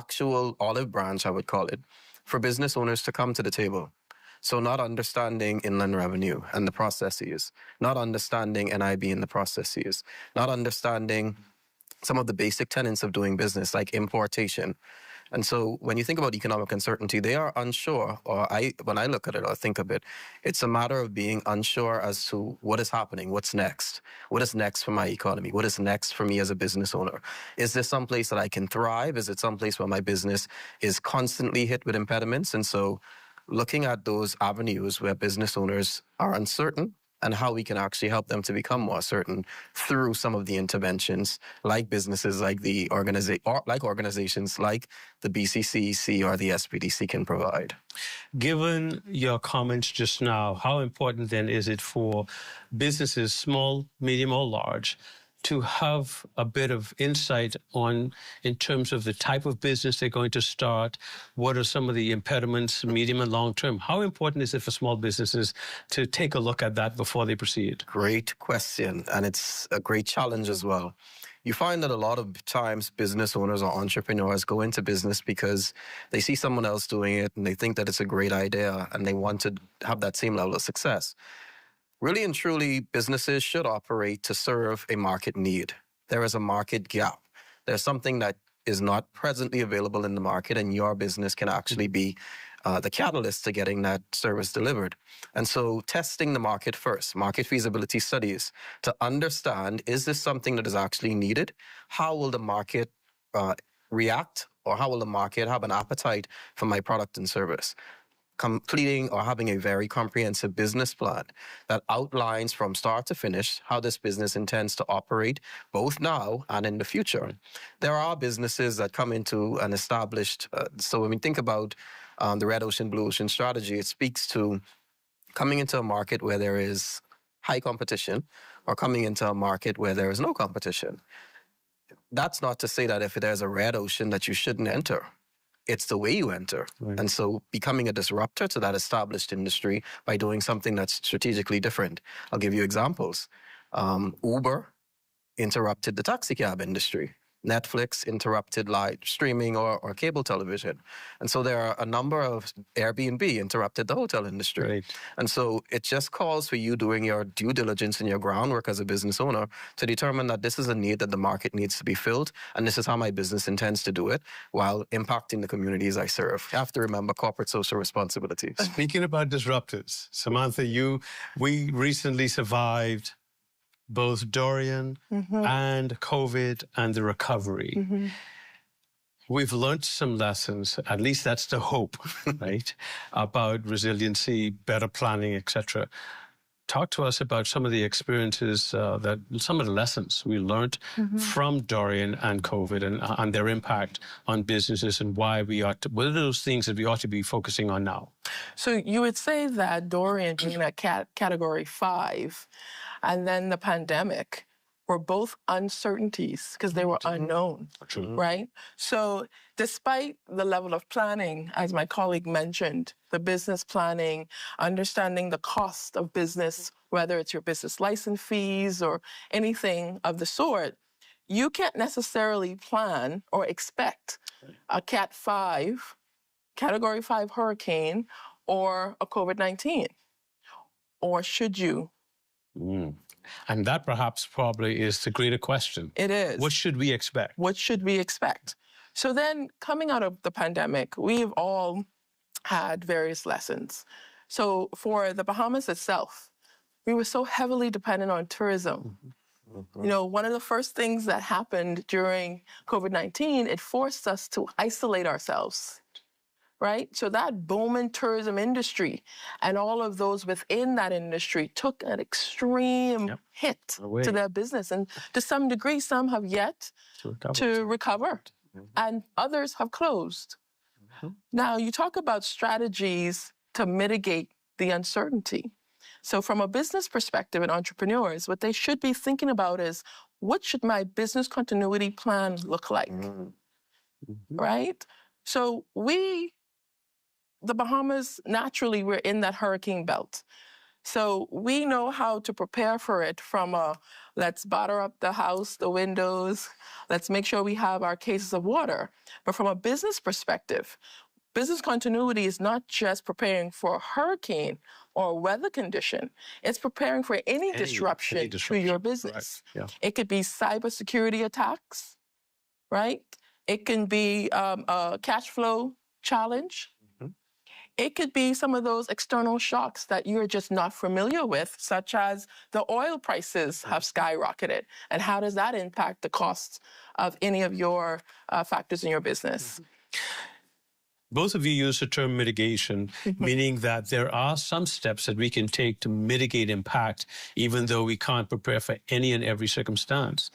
actual olive branch, I would call it, for business owners to come to the table. So not understanding inland revenue and the processes, not understanding NIB and the processes, not understanding some of the basic tenets of doing business, like importation. And so when you think about economic uncertainty, they are unsure, or when I look at it or think of it, it's a matter of being unsure as to what is happening, what's next, what is next for my economy, what is next for me as a business owner. Is this someplace that I can thrive? Is it someplace where my business is constantly hit with impediments? And so looking at those avenues where business owners are uncertain and how we can actually help them to become more certain through some of the interventions, like businesses, like organizations like the BCCEC or the SBDC can provide. Given your comments just now, how important then is it for businesses, small, medium, or large, to have a bit of insight in terms of the type of business they're going to start? What are some of the impediments, medium and long term? How important is it for small businesses to take a look at that before they proceed? Great question, and it's a great challenge as well. You find that a lot of times business owners or entrepreneurs go into business because they see someone else doing it and they think that it's a great idea and they want to have that same level of success. Really and truly, businesses should operate to serve a market need. There is a market gap. There's something that is not presently available in the market, and your business can actually be the catalyst to getting that service delivered. And so testing the market first, market feasibility studies, to understand, is this something that is actually needed? How will the market react, or how will the market have an appetite for my product and service? Completing or having a very comprehensive business plan that outlines from start to finish how this business intends to operate both now and in the future. There are businesses that come into an established, so when we think about the Red Ocean, Blue Ocean strategy, it speaks to coming into a market where there is high competition or coming into a market where there is no competition. That's not to say that if there's a red ocean that you shouldn't enter. It's the way you enter. Right. And so becoming a disruptor to that established industry by doing something that's strategically different. I'll give you examples. Uber interrupted the taxi cab industry. Netflix interrupted live streaming or cable television. And so there are a number of Airbnb interrupted the hotel industry. Right. And so it just calls for you doing your due diligence and your groundwork as a business owner to determine that this is a need that the market needs to be filled, and this is how my business intends to do it while impacting the communities I serve. You have to remember corporate social responsibilities. Speaking about disruptors, Samantha, we recently survived both Dorian and COVID and the recovery. We've learned some lessons, at least that's the hope, right, about resiliency, better planning, etc. Talk to us about some of the experiences, some of the lessons we learned from Dorian and COVID and their impact on businesses, and why what are those things that we ought to be focusing on now? So you would say that Dorian being at category 5 and then the pandemic were both uncertainties because they were unknown, right? So despite the level of planning, as my colleague mentioned, the business planning, understanding the cost of business, whether it's your business license fees or anything of the sort, you can't necessarily plan or expect a category 5 hurricane or a COVID-19. Or should you? And that perhaps probably is the greater question. It is. What should we expect? What should we expect? So then coming out of the pandemic, we've all had various lessons. So for the Bahamas itself, we were so heavily dependent on tourism. You know, one of the first things that happened during COVID-19, it forced us to isolate ourselves. Right? So that booming tourism industry and all of those within that industry took an extreme hit to their business. And to some degree, some have yet to recover and others have closed. Now, you talk about strategies to mitigate the uncertainty. So from a business perspective and entrepreneurs, what they should be thinking about is, what should my business continuity plan look like? Right? So the Bahamas, naturally, we're in that hurricane belt. So we know how to prepare for it from let's batter up the house, the windows, let's make sure we have our cases of water. But from a business perspective, business continuity is not just preparing for a hurricane or weather condition. It's preparing for any disruption to your business. Yeah. It could be cybersecurity attacks, right? It can be a cash flow challenge. It could be some of those external shocks that you're just not familiar with, such as the oil prices have skyrocketed. And how does that impact the costs of any of your factors in your business? Both of you use the term mitigation, meaning that there are some steps that we can take to mitigate impact, even though we can't prepare for any and every circumstance.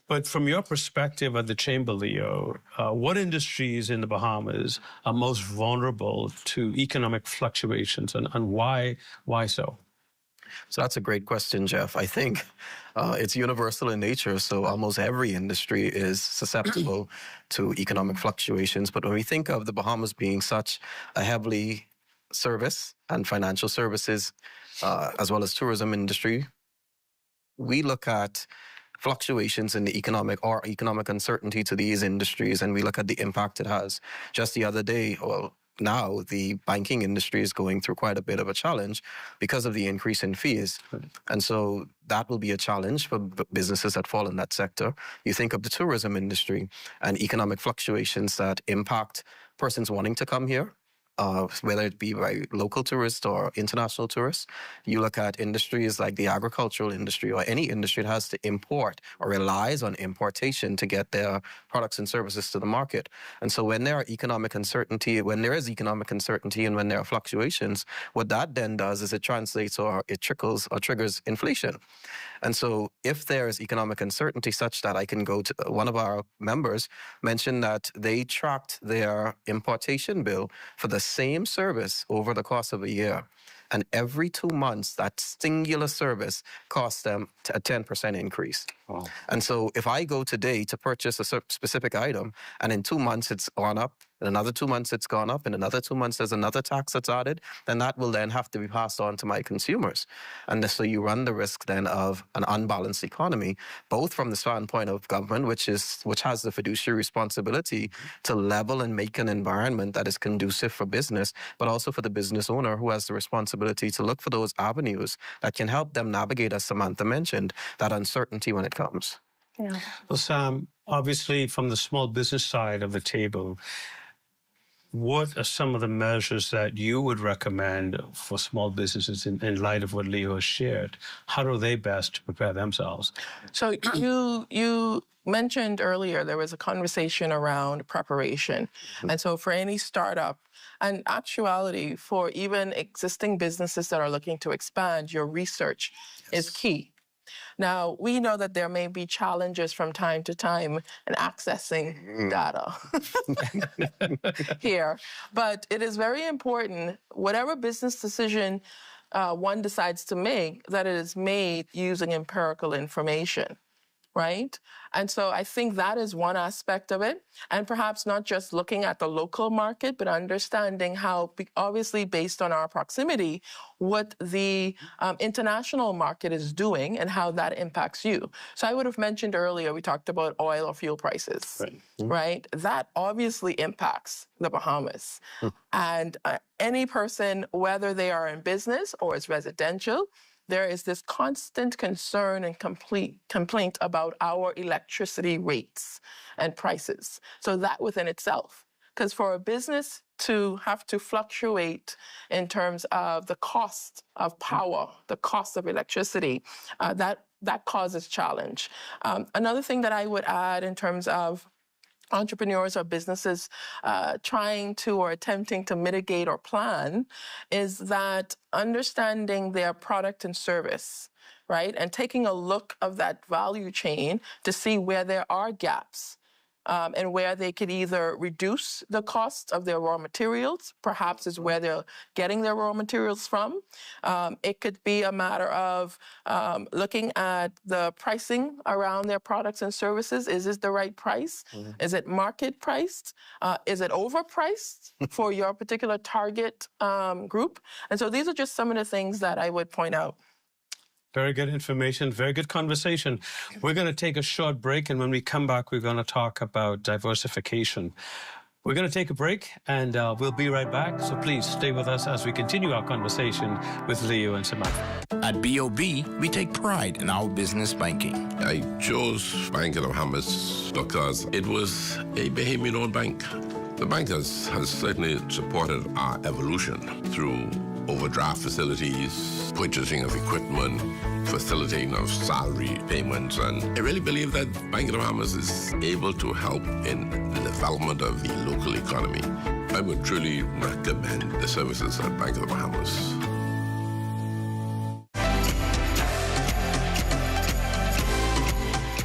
But from your perspective at the Chamber, Leo, what industries in the Bahamas are most vulnerable to economic fluctuations, and why so? So that's a great question, Jeff. I think it's universal in nature. So almost every industry is susceptible to economic fluctuations. But when we think of the Bahamas being such a heavily service and financial services, as well as tourism industry, we look at fluctuations in the economic uncertainty to these industries, and we look at the impact it has. Just the other day, now the banking industry is going through quite a bit of a challenge because of the increase in fees. And so that will be a challenge for businesses that fall in that sector. You think of the tourism industry and economic fluctuations that impact persons wanting to come here, whether it be by local tourists or international tourists. You look at industries like the agricultural industry or any industry that has to import or relies on importation to get their products and services to the market. And so when there is economic uncertainty and when there are fluctuations, what that then does is it translates or it triggers inflation. And so if there is economic uncertainty such that I can go to one of our members mentioned that they tracked their importation bill for the same service over the course of a year. And every 2 months, that singular service costs them a 10% increase. Wow. And so if I go today to purchase a specific item, and in 2 months it's gone up, in another 2 months it's gone up, in another 2 months there's another tax that's added, then that will then have to be passed on to my consumers. And so you run the risk then of an unbalanced economy, both from the standpoint of government, which has the fiduciary responsibility to level and make an environment that is conducive for business, but also for the business owner who has the responsibility to look for those avenues that can help them navigate, as Samantha mentioned, that uncertainty when it comes. Yeah. Well, Sam, obviously from the small business side of the table, what are some of the measures that you would recommend for small businesses in light of what Leo has shared? How do they best prepare themselves? So you mentioned earlier there was a conversation around preparation. And so for any startup, and actuality for even existing businesses that are looking to expand, your research is key. Now, we know that there may be challenges from time to time in accessing data here, but it is very important, whatever business decision one decides to make, that it is made using empirical information, right? And so I think that is one aspect of it. And perhaps not just looking at the local market, but understanding how, obviously based on our proximity, what the international market is doing and how that impacts you. So I would have mentioned earlier, we talked about oil or fuel prices, right? That obviously impacts the Bahamas. And any person, whether they are in business or it's residential, there is this constant concern and complaint about our electricity rates and prices. So that within itself, because for a business to have to fluctuate in terms of the cost of power, the cost of electricity, that causes challenge. Another thing that I would add in terms of entrepreneurs or businesses trying to or attempting to mitigate or plan is that understanding their product and service, right? And taking a look of that value chain to see where there are gaps and where they could either reduce the cost of their raw materials, perhaps is where they're getting their raw materials from. It could be a matter of looking at the pricing around their products and services. Is this the right price? Is it market priced? Is it overpriced for your particular target group? And so these are just some of the things that I would point out. Very good information, very good conversation. We're going to take a short break, and when we come back, we're going to talk about diversification. We're going to take a break, and we'll be right back. So please stay with us as we continue our conversation with Leo and Samantha. At BOB, we take pride in our business banking. I chose Bank of the Bahamas because it was a Bahamian-owned bank. The bank has certainly supported our evolution through overdraft facilities, purchasing of equipment, facilitating of salary payments, and I really believe that Bank of the Bahamas is able to help in the development of the local economy. I would truly recommend the services at Bank of the Bahamas.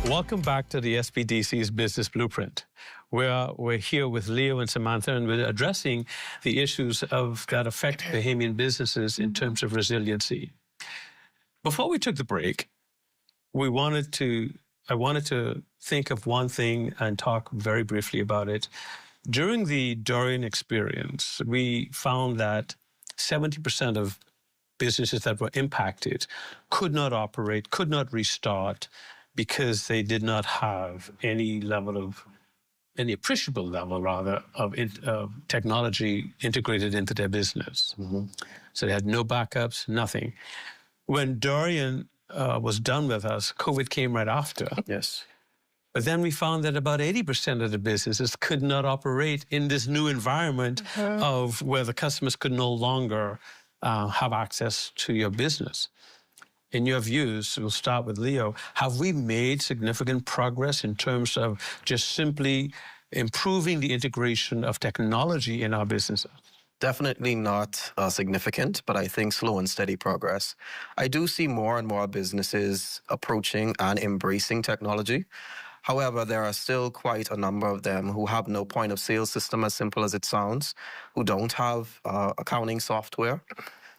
Welcome back to the SBDC's Business Blueprint, where we're here with Leo and Samantha, and we're addressing the issues that affect Bahamian businesses in terms of resiliency. Before we took the break, I wanted to think of one thing and talk very briefly about it. During the Dorian experience, we found that 70% of businesses that were impacted could not operate, could not restart, because they did not have any appreciable level, rather, of technology integrated into their business. So they had no backups, nothing. When Dorian was done with us, COVID came right after. Yes. But then we found that about 80% of the businesses could not operate in this new environment of where the customers could no longer have access to your business. In your views, we'll start with Leo, have we made significant progress in terms of just simply improving the integration of technology in our businesses? Definitely not significant, but I think slow and steady progress. I do see more and more businesses approaching and embracing technology. However, there are still quite a number of them who have no point of sale system, as simple as it sounds, who don't have accounting software,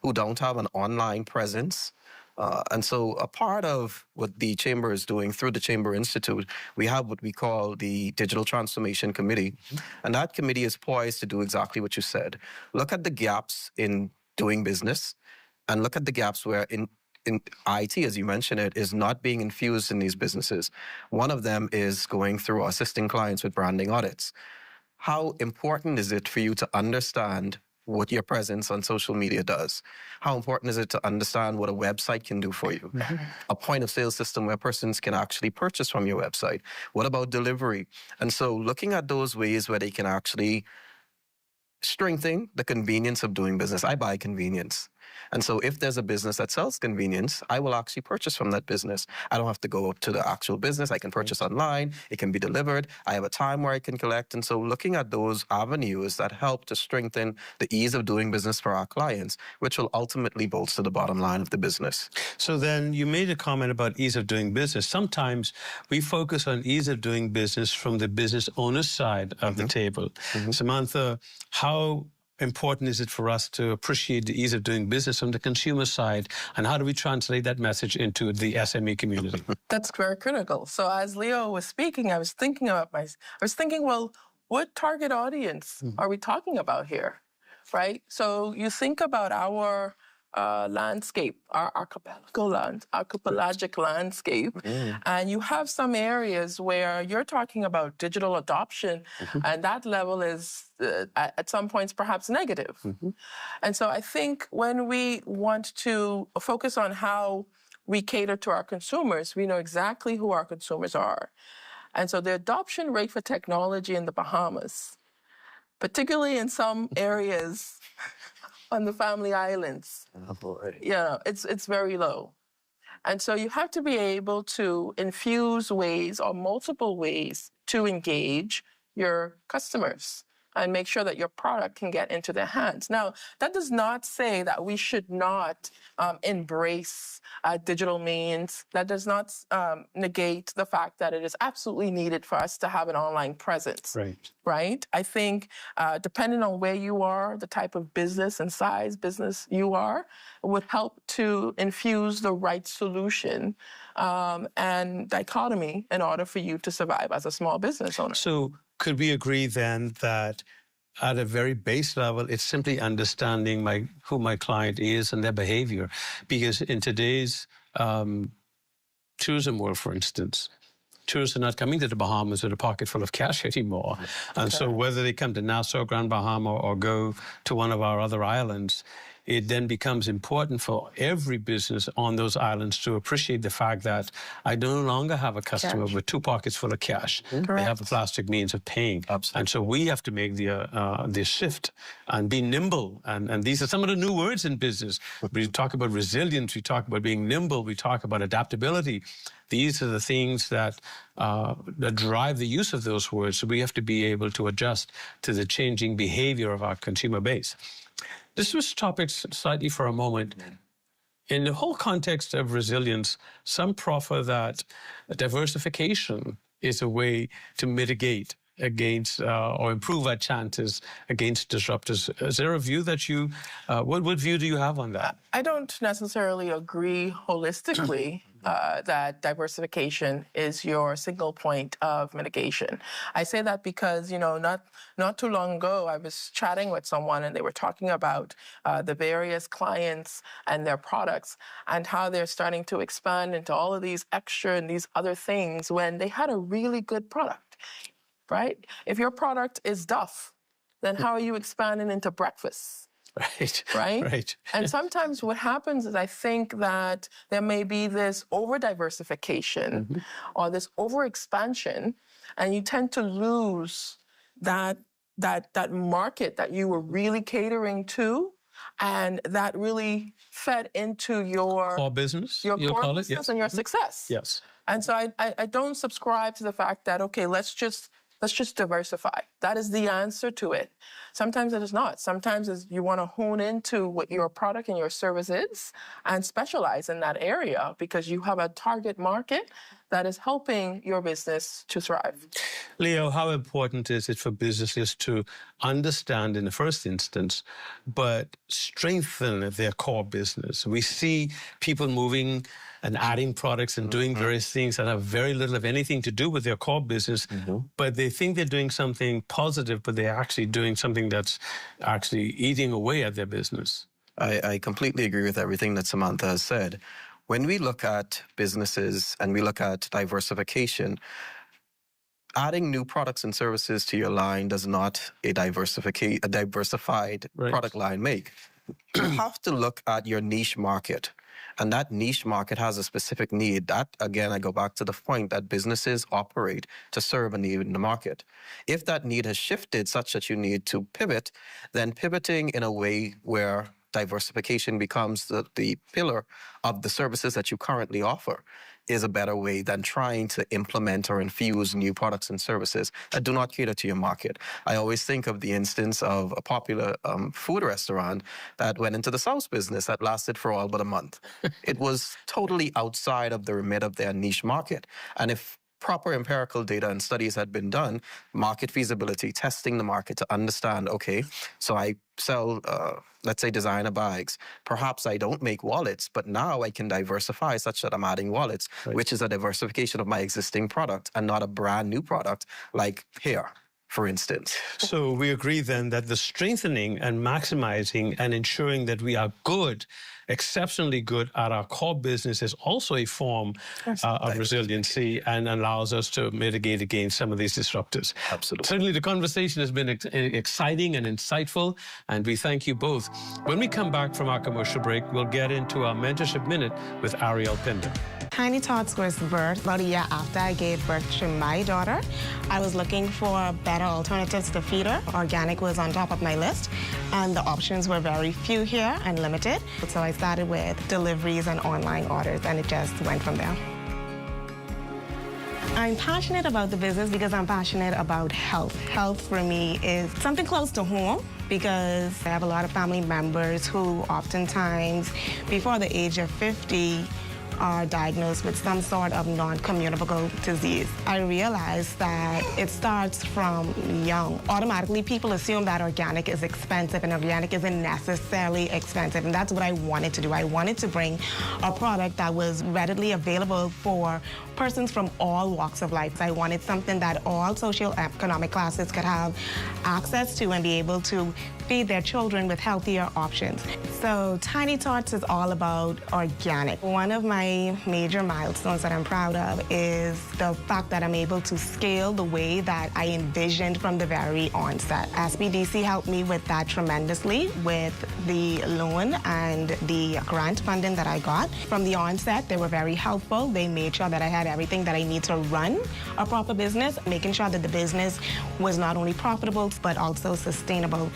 who don't have an online presence. And so a part of what the Chamber is doing through the Chamber Institute, we have what we call the Digital Transformation Committee. And that committee is poised to do exactly what you said. Look at the gaps in doing business and look at the gaps where in IT, as you mentioned it, is not being infused in these businesses. One of them is going through assisting clients with branding audits. How important is it for you to understand what your presence on social media does? How important is it to understand what a website can do for you? A point of sale system where persons can actually purchase from your website. What about delivery? And so looking at those ways where they can actually strengthen the convenience of doing business. I buy convenience. And so if there's a business that sells convenience, I will actually purchase from that business. I don't have to go up to the actual business. I can purchase online. It can be delivered. I have a time where I can collect. And so looking at those avenues that help to strengthen the ease of doing business for our clients, which will ultimately bolster the bottom line of the business. So then you made a comment about ease of doing business. Sometimes we focus on ease of doing business from the business owner's side of the table. Samantha, how important is it for us to appreciate the ease of doing business from the consumer side, and how do we translate that message into the SME community? That's very critical. So as Leo was speaking, I was thinking, well, what target audience are we talking about here, right? So you think about our landscape, our archipelagic landscape, and you have some areas where you're talking about digital adoption, and that level is at some points perhaps negative. And so I think when we want to focus on how we cater to our consumers, we know exactly who our consumers are. And so the adoption rate for technology in the Bahamas, particularly in some areas on the Family Islands, it's very low. And so you have to be able to infuse ways or multiple ways to engage your customers. and make sure that your product can get into their hands. Now, that does not say that we should not embrace digital means. That does not negate the fact that it is absolutely needed for us to have an online presence. Right? I think depending on where you are, the type of business and size business you are, would help to infuse the right solution and dichotomy in order for you to survive as a small business owner. So could we agree then that at a very base level, it's simply understanding who my client is and their behavior? Because in today's tourism world, for instance, tourists are not coming to the Bahamas with a pocket full of cash anymore. And so whether they come to Nassau, Grand Bahama, or go to one of our other islands, it then becomes important for every business on those islands to appreciate the fact that I no longer have a customer with 2 pockets full of cash. They have a plastic means of paying. Absolutely. And so we have to make the shift and be nimble. And these are some of the new words in business. We talk about resilience. We talk about being nimble. We talk about adaptability. These are the things that drive the use of those words. So we have to be able to adjust to the changing behavior of our consumer base. Let's switch topics slightly for a moment. In the whole context of resilience, some proffer that diversification is a way to mitigate against or improve our chances against disruptors. Is there a view that you, what view do you have on that? I don't necessarily agree holistically that diversification is your single point of mitigation. I say that because, not too long ago, I was chatting with someone and they were talking about the various clients and their products and how they're starting to expand into all of these extra and these other things when they had a really good product, right? If your product is Duff, then how are you expanding into breakfast? Right. And sometimes what happens is I think that there may be this over-diversification or this over-expansion, and you tend to lose that market that you were really catering to, and that really fed into your core business, your core business and your success. Yes. And so I don't subscribe to the fact that, okay, let's just diversify. That is the answer to it. Sometimes it is not. Sometimes you want to hone into what your product and your service is and specialize in that area because you have a target market that is helping your business to thrive. Leo, how important is it for businesses to understand in the first instance, but strengthen their core business? We see people moving and adding products and doing various things that have very little, if anything, to do with their core business, but they think they're doing something positive, but they're actually doing something that's actually eating away at their business. I completely agree with everything that Samantha has said. When we look at businesses and we look at diversification, adding new products and services to your line does not a diversified product line make. You have to look at your niche market. And that niche market has a specific need. That, again, I go back to the point that businesses operate to serve a need in the market. If that need has shifted such that you need to pivot, then pivoting in a way where diversification becomes the pillar of the services that you currently offer is a better way than trying to implement or infuse new products and services that do not cater to your market. I always think of the instance of a popular food restaurant that went into the sauce business that lasted for all but a month. It was totally outside of the remit of their niche market. And if proper empirical data and studies had been done, market feasibility, testing the market to understand, okay, so I sell, let's say, designer bags. Perhaps I don't make wallets, but now I can diversify such that I'm adding wallets, which is a diversification of my existing product and not a brand new product like hair, for instance. So we agree then that the strengthening and maximizing and ensuring that we are good, exceptionally good at our core business is also a form of resiliency and allows us to mitigate against some of these disruptors. Absolutely. Certainly the conversation has been exciting and insightful, and we thank you both. When we come back from our commercial break, we'll get into our Mentorship Minute with Ariel Pinder. Tiny Tots was birthed about a year after I gave birth to my daughter. I was looking for better alternatives to feed her. Organic was on top of my list, and the options were very few here and limited. So I started with deliveries and online orders, and it just went from there. I'm passionate about the business because I'm passionate about health. Health for me is something close to home because I have a lot of family members who oftentimes, before the age of 50, are diagnosed with some sort of non-communicable disease. I realized that it starts from young. Automatically, people assume that organic is expensive, and organic isn't necessarily expensive, and that's what I wanted to do. I wanted to bring a product that was readily available for persons from all walks of life. I wanted something that all socioeconomic classes could have access to and be able to feed their children with healthier options. So Tiny Tots is all about organic. One of my major milestones that I'm proud of is the fact that I'm able to scale the way that I envisioned from the very onset. SBDC helped me with that tremendously with the loan and the grant funding that I got. From the onset, they were very helpful. They made sure that I had everything that I need to run a proper business, making sure that the business was not only profitable, but also sustainable.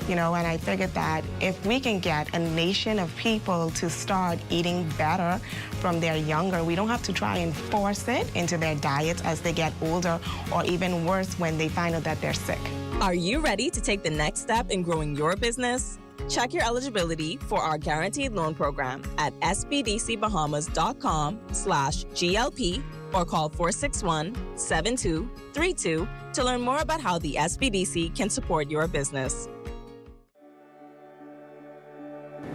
You know, and I figured that if we can get a nation of people to start eating better from their younger, we don't have to try and force it into their diets as they get older, or even worse, when they find out that they're sick. Are you ready to take the next step in growing your business? Check your eligibility for our guaranteed loan program at sbdcbahamas.com/GLP or call 461-7232 to learn more about how the SBDC can support your business.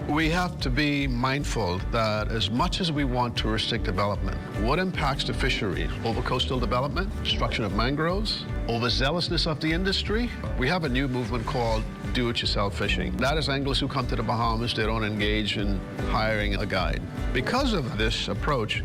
We have to be mindful that as much as we want touristic development, what impacts the fisheries? Over-coastal development, destruction of mangroves, overzealousness of the industry. We have a new movement called do-it-yourself fishing. That is anglers who come to the Bahamas, they don't engage in hiring a guide. Because of this approach,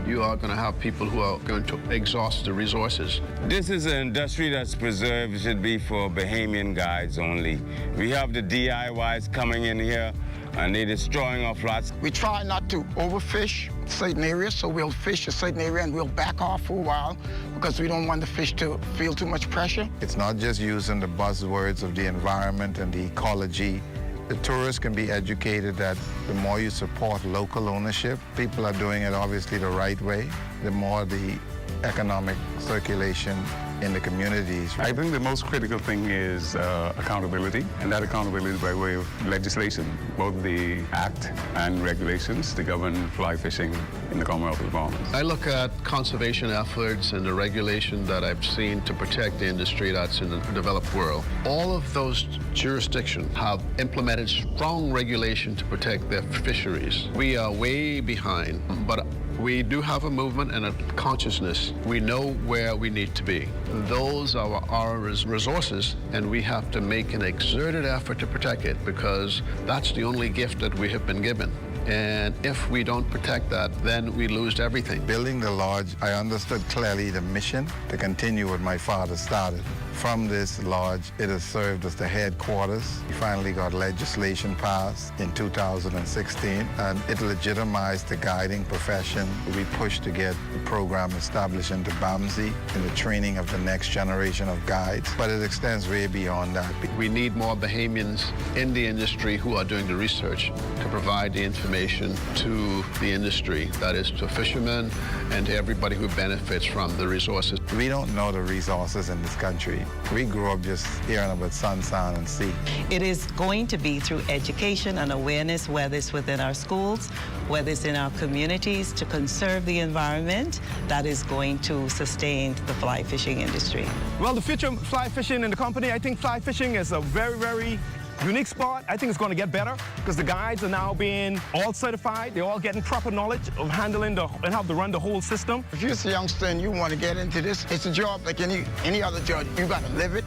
you are going to have people who are going to exhaust the resources. This is an industry that's preserved, should be for Bahamian guides only. We have the DIYs coming in here, and they're destroying our flats. We try not to overfish certain areas, so we'll fish a certain area and we'll back off for a while because we don't want the fish to feel too much pressure. It's not just using the buzzwords of the environment and the ecology. The tourists can be educated that the more you support local ownership, people are doing it obviously the right way, the more the economic circulation in the communities. I think the most critical thing is accountability, and that accountability by way of legislation, both the act and regulations to govern fly fishing in the Commonwealth of the Bahamas. I look at conservation efforts and the regulation that I've seen to protect the industry that's in the developed world. All of those jurisdictions have implemented strong regulation to protect their fisheries. We are way behind, but we do have a movement and a consciousness. We know where we need to be. Those are our resources, and we have to make an exerted effort to protect it because that's the only gift that we have been given. And if we don't protect that, then we lose everything. Building the lodge, I understood clearly the mission to continue what my father started. From this lodge, it has served as the headquarters. We finally got legislation passed in 2016, and it legitimized the guiding profession. We pushed to get the program established into BAMSI in the training of the next generation of guides, but it extends way beyond that. We need more Bahamians in the industry who are doing the research to provide the information to the industry, that is to fishermen and to everybody who benefits from the resources. We don't know the resources in this country. We grew up just hearing about sun, sand, and sea. It is going to be through education and awareness, whether it's within our schools, whether it's in our communities, to conserve the environment, that is going to sustain the fly fishing industry. Well, the future of fly fishing in the company, I think fly fishing is a very, very unique spot. I think it's going to get better because the guides are now being all certified. They're all getting proper knowledge of handling and how to run the whole system. If you're a youngster and you want to get into this, it's a job like any other job. You got to live it.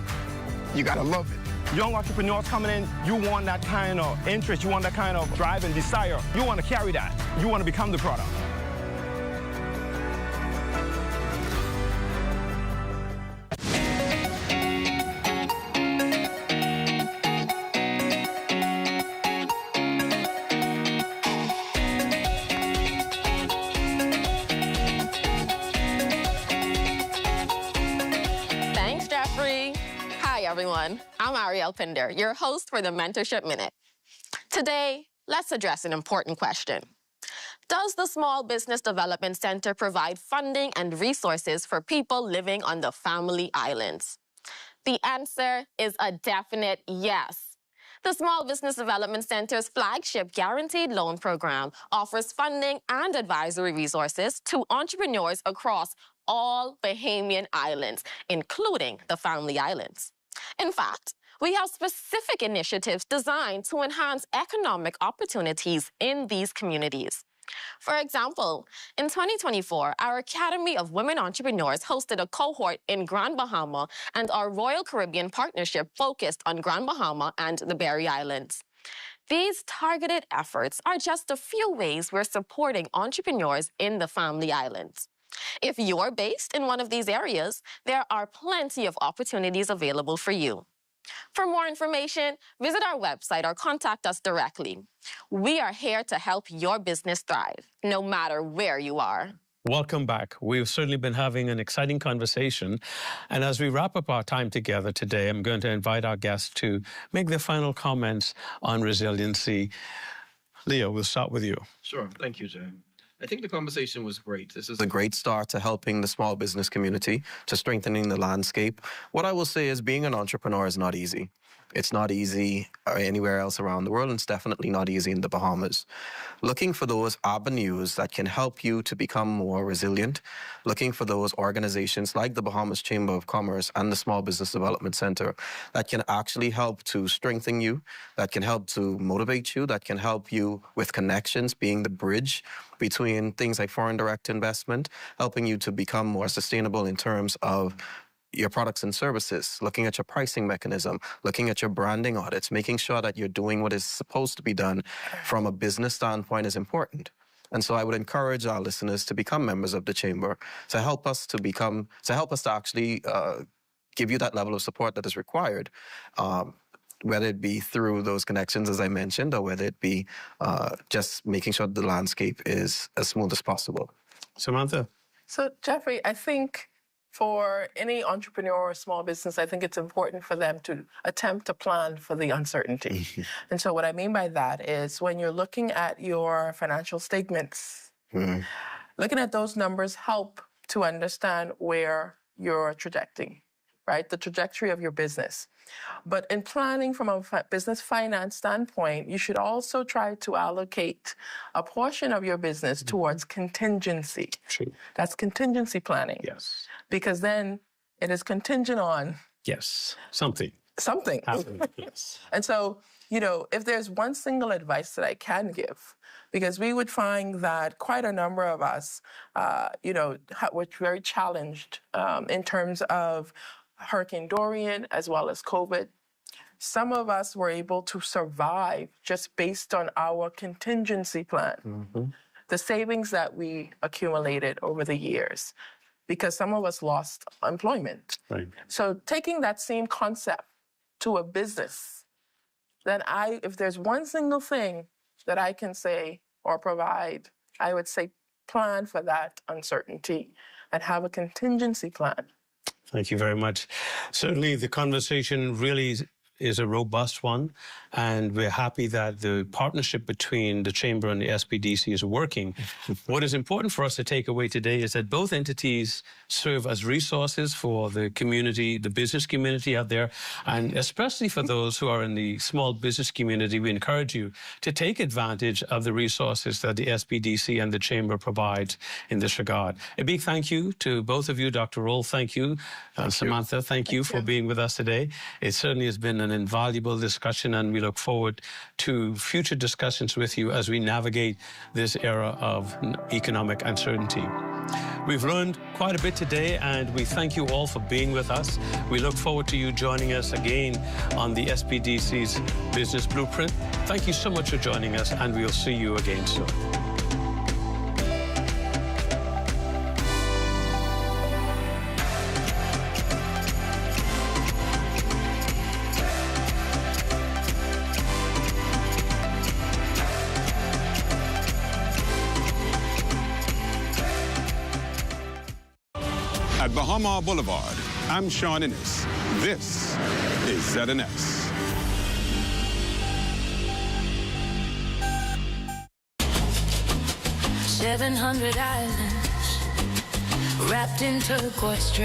You got to love it. Young entrepreneurs coming in, you want that kind of interest. You want that kind of drive and desire. You want to carry that. You want to become the product. Everyone, I'm Ariel Pinder, your host for the Mentorship Minute. Today, let's address an important question. Does the Small Business Development Center provide funding and resources for people living on the Family Islands? The answer is a definite yes. The Small Business Development Center's flagship guaranteed loan program offers funding and advisory resources to entrepreneurs across all Bahamian islands, including the Family Islands. In fact, we have specific initiatives designed to enhance economic opportunities in these communities. For example, in 2024, our Academy of Women Entrepreneurs hosted a cohort in Grand Bahama, and our Royal Caribbean partnership focused on Grand Bahama and the Berry Islands. These targeted efforts are just a few ways we're supporting entrepreneurs in the Family Islands. If you're based in one of these areas, there are plenty of opportunities available for you. For more information, visit our website or contact us directly. We are here to help your business thrive, no matter where you are. Welcome back. We've certainly been having an exciting conversation. And as we wrap up our time together today, I'm going to invite our guests to make their final comments on resiliency. Leo, we'll start with you. Sure. Thank you, Jay. I think the conversation was great. This is a great start to helping the small business community, to strengthening the landscape. What I will say is being an entrepreneur is not easy. It's not easy anywhere else around the world, and it's definitely not easy in the Bahamas. Looking for those avenues that can help you to become more resilient, looking for those organizations like the Bahamas Chamber of Commerce and the Small Business Development Center that can actually help to strengthen you, that can help to motivate you, that can help you with connections, being the bridge between things like foreign direct investment, helping you to become more sustainable in terms of your products and services, looking at your pricing mechanism, looking at your branding audits, making sure that you're doing what is supposed to be done from a business standpoint is important. And so I would encourage our listeners to become members of the Chamber, to help us to actually give you that level of support that is required, whether it be through those connections, as I mentioned, or whether it be just making sure the landscape is as smooth as possible. Samantha? So, Jeffrey, I think for any entrepreneur or small business, I think it's important for them to attempt to plan for the uncertainty. And so what I mean by that is when you're looking at your financial statements, looking at those numbers help to understand where you're trajecting, right? The trajectory of your business. But in planning from a business finance standpoint, you should also try to allocate a portion of your business towards contingency. True. That's contingency planning. Yes. Because then it is contingent on... Yes, something. Something. Yes. And so, you know, if there's one single advice that I can give, because we would find that quite a number of us, were very challenged in terms of Hurricane Dorian as well as COVID. Some of us were able to survive just based on our contingency plan, the savings that we accumulated over the years, because some of us lost employment. Right. So taking that same concept to a business, then if there's one single thing that I can say or provide, I would say plan for that uncertainty and have a contingency plan. Thank you very much. Certainly, the conversation really is a robust one, and we're happy that the partnership between the Chamber and the SBDC is working. What is important for us to take away today is that both entities serve as resources for the community, the business community out there, and especially for those who are in the small business community, we encourage you to take advantage of the resources that the SBDC and the Chamber provide in this regard. A big thank you to both of you, Dr. Roll. Thank you. Samantha, thank you for being with us today. It certainly has been an invaluable discussion, and we look forward to future discussions with you as we navigate this era of economic uncertainty. We've learned quite a bit today, and we thank you all for being with us. We look forward to you joining us again on the SBDC's Business Blueprint. Thank you so much for joining us, and we'll see you again soon. At Bahama Boulevard, I'm Sean Innes. This is ZNS. 700 islands wrapped in turquoise string.